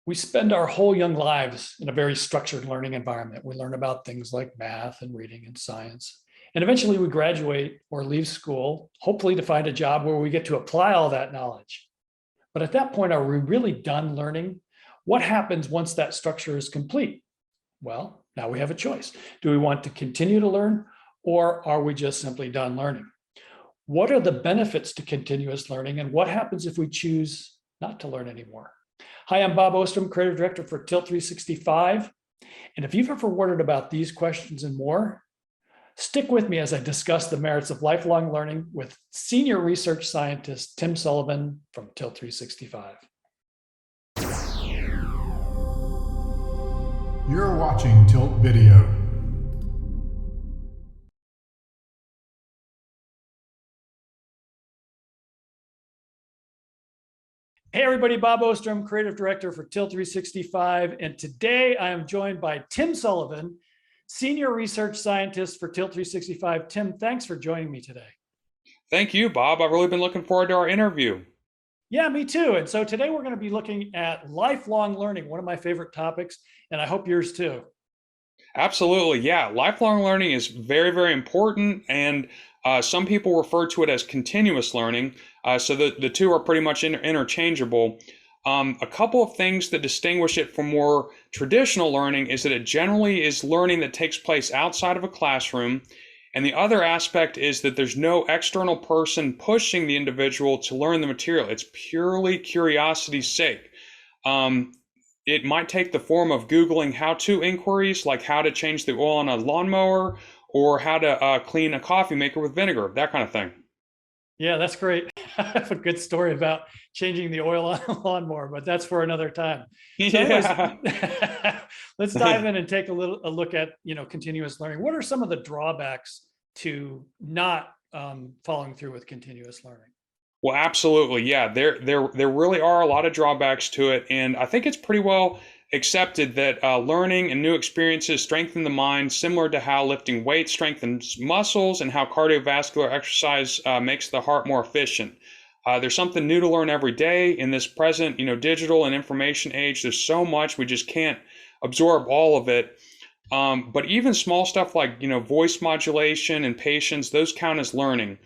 We spend our whole young lives in a very structured learning environment. We learn about things like math and reading and science. And eventually we graduate or leave school, hopefully to find a job where we get to apply all that knowledge. But at that point, are we really done learning? What happens once that structure is complete? Well, now we have a choice. Do we want to continue to learn, or are we just simply done learning? What are the benefits to continuous learning, and what happens if we choose not to learn anymore? Hi, I'm Bob Ostrom, Creative Director for Tilt 365. And if you've ever wondered about these questions and more, stick with me as I discuss the merits of lifelong learning with Senior Research Scientist Tim Sullivan from Tilt 365. You're watching Tilt Video. Hey everybody, Bob Ostrom, Creative Director for Tilt 365. And today I am joined by Tim Sullivan, Senior Research Scientist for Tilt 365. Tim, thanks for joining me today. Thank you, Bob. I've really been looking forward to our interview. Yeah, me too. And so today we're going to be looking at lifelong learning, one of my favorite topics, and I hope yours too. Absolutely. Yeah. Lifelong learning is very, very important. And some people refer to it as continuous learning. So the two are pretty much interchangeable. A couple of things that distinguish it from more traditional learning is that it generally is learning that takes place outside of a classroom. And the other aspect is that there's no external person pushing the individual to learn the material. It's purely curiosity's sake. It might take the form of Googling how-to inquiries, like how to change the oil on a lawnmower or how to clean a coffee maker with vinegar, that kind of thing. Yeah, that's great. I have a good story about changing the oil on a lawnmower, but that's for another time. So anyways, let's dive in and take a look at, continuous learning. What are some of the drawbacks to not following through with continuous learning? Well, absolutely. Yeah, there really are a lot of drawbacks to it. And I think it's pretty well accepted that learning and new experiences strengthen the mind, similar to how lifting weights strengthens muscles and how cardiovascular exercise makes the heart more efficient. There's something new to learn every day in this present, digital and information age. There's so much, we just can't absorb all of it. But even small stuff like, voice modulation and patience, those count as learning.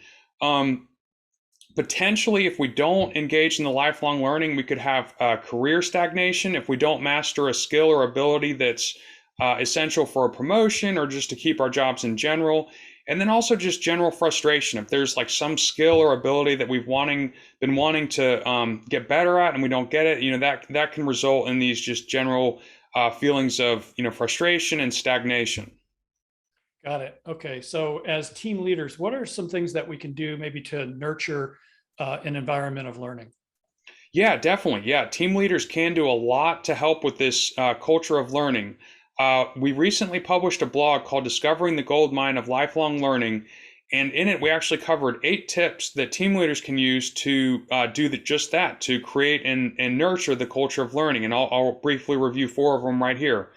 Potentially, if we don't engage in the lifelong learning, we could have career stagnation if we don't master a skill or ability that's essential for a promotion or just to keep our jobs in general. And then also just general frustration. If there's like some skill or ability that we've been wanting to get better at and we don't get it, that can result in these just general feelings of frustration and stagnation. Got it. Okay. So as team leaders, what are some things that we can do maybe to nurture an environment of learning? Yeah, definitely. Yeah, team leaders can do a lot to help with this culture of learning. We recently published a blog called Discovering the Gold Mine of Lifelong Learning. And in it, we actually covered 8 tips that team leaders can use to do just that, to create and nurture the culture of learning. And I'll briefly review 4 of them right here.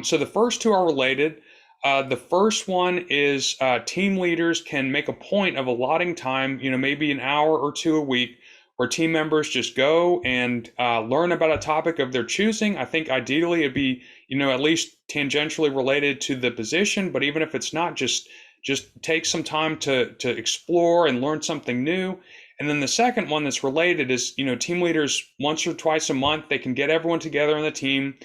So the first 2 are related. The first one is team leaders can make a point of allotting time, maybe an hour or 2 a week, where team members just go and learn about a topic of their choosing. I think ideally it'd be, at least tangentially related to the position, but even if it's not, just take some time to explore and learn something new. And then the second one that's related is, team leaders once or twice a month, they can get everyone together on the team.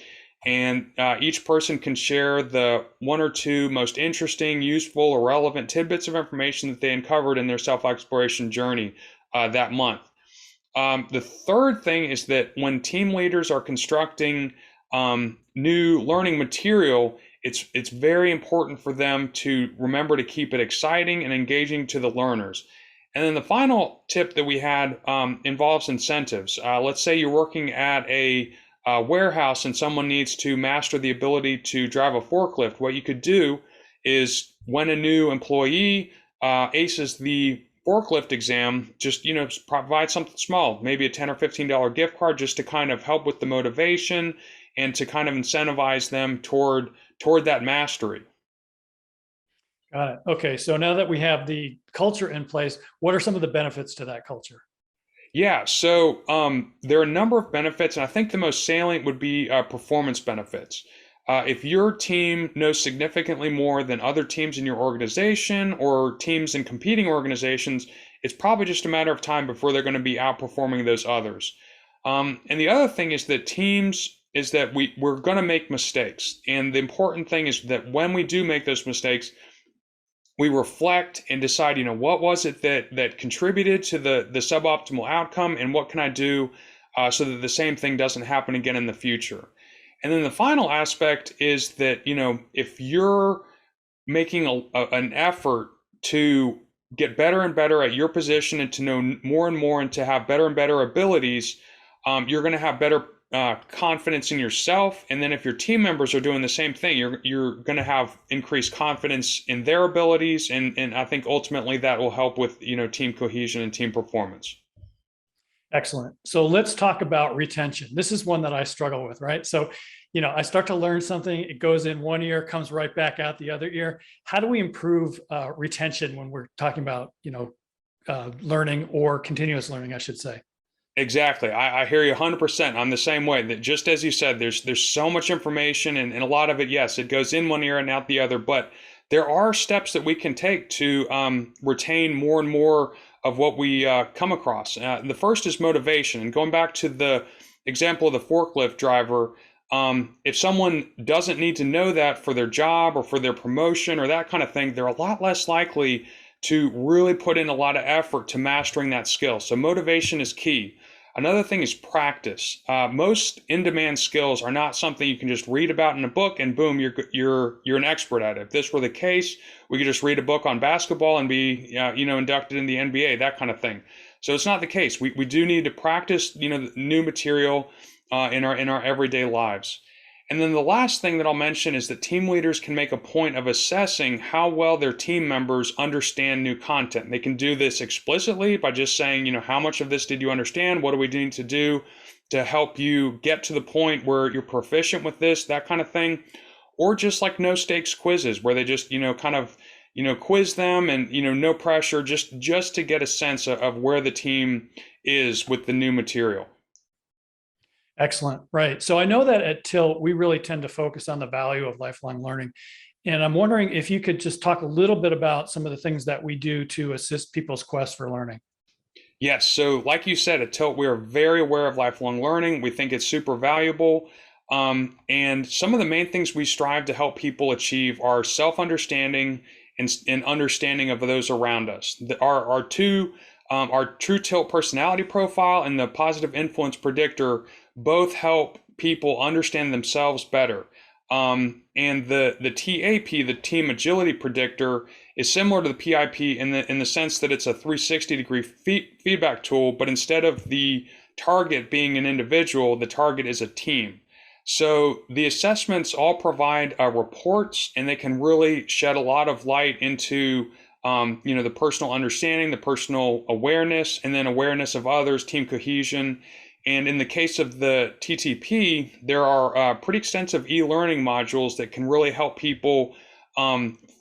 And each person can share the 1 or 2 most interesting, useful, or relevant tidbits of information that they uncovered in their self-exploration journey that month. The third thing is that when team leaders are constructing new learning material, it's very important for them to remember to keep it exciting and engaging to the learners. And then the final tip that we had involves incentives. Let's say you're working at a warehouse and someone needs to master the ability to drive a forklift. What you could do is when a new employee aces the forklift exam, just provide something small, maybe a $10 or $15 gift card, just to kind of help with the motivation and to kind of incentivize them toward that mastery. Got it. Okay. So now that we have the culture in place, what are some of the benefits to that culture? Yeah, so there are a number of benefits, and I think the most salient would be performance benefits. If your team knows significantly more than other teams in your organization or teams in competing organizations, it's probably just a matter of time before they're going to be outperforming those others. And the other thing is that we're going to make mistakes. And the important thing is that when we do make those mistakes, we reflect and decide, what was it that contributed to the suboptimal outcome, and what can I do so that the same thing doesn't happen again in the future. And then the final aspect is that, if you're making an effort to get better and better at your position and to know more and more and to have better and better abilities, you're going to have better confidence in yourself. And then if your team members are doing the same thing, you're going to have increased confidence in their abilities. And I think ultimately that will help with, team cohesion and team performance. Excellent. So let's talk about retention. This is one that I struggle with, right? So, I start to learn something, it goes in one ear, comes right back out the other ear. How do we improve retention when we're talking about, learning or continuous learning, I should say? Exactly. I hear you 100%. I'm the same way. That just as you said, there's so much information, and a lot of it, yes, it goes in one ear and out the other. But there are steps that we can take to retain more and more of what we come across. The first is motivation. And going back to the example of the forklift driver, if someone doesn't need to know that for their job or for their promotion or that kind of thing, they're a lot less likely to really put in a lot of effort to mastering that skill. So motivation is key. Another thing is practice. Most in-demand skills are not something you can just read about in a book and boom, you're an expert at it. If this were the case, we could just read a book on basketball and be inducted in the NBA, that kind of thing. So it's not the case. We do need to practice new material in our everyday lives. And then the last thing that I'll mention is that team leaders can make a point of assessing how well their team members understand new content. They can do this explicitly by just saying, how much of this did you understand? What do we need to do to help you get to the point where you're proficient with this, that kind of thing. Or just like no stakes quizzes where they just, quiz them and, no pressure, just to get a sense of where the team is with the new material. Excellent. Right. So I know that at Tilt, we really tend to focus on the value of lifelong learning. And I'm wondering if you could just talk a little bit about some of the things that we do to assist people's quest for learning. Yes. So like you said, at Tilt, we are very aware of lifelong learning. We think it's super valuable. And some of the main things we strive to help people achieve are self-understanding and understanding of those around us. Our True Tilt personality profile and the positive influence predictor both help people understand themselves better. And the TAP, the team agility predictor, is similar to the PIP in the sense that it's a 360-degree feedback tool, but instead of the target being an individual, the target is a team. So the assessments all provide reports, and they can really shed a lot of light into the personal understanding, the personal awareness, and then awareness of others, team cohesion. And in the case of the TTP, there are pretty extensive e-learning modules that can really help people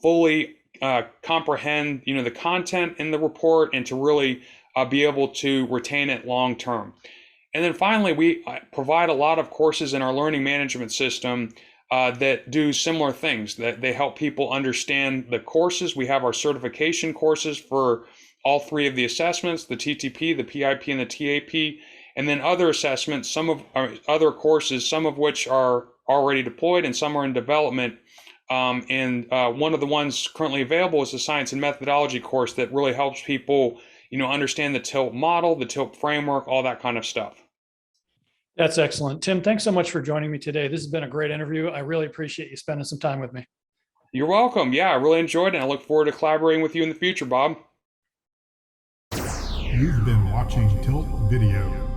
fully comprehend, the content in the report and to really be able to retain it long term. And then finally, we provide a lot of courses in our learning management system that do similar things, that they help people understand the courses. We have our certification courses for all three of the assessments, the TTP, the PIP, and the TAP. And then other assessments, some of our other courses, some of which are already deployed and some are in development. And one of the ones currently available is the science and methodology course that really helps people, understand the Tilt model, the Tilt framework, all that kind of stuff. That's excellent. Tim, thanks so much for joining me today. This has been a great interview. I really appreciate you spending some time with me. You're welcome. Yeah, I really enjoyed it. And I look forward to collaborating with you in the future, Bob. You've been watching Tilt Video.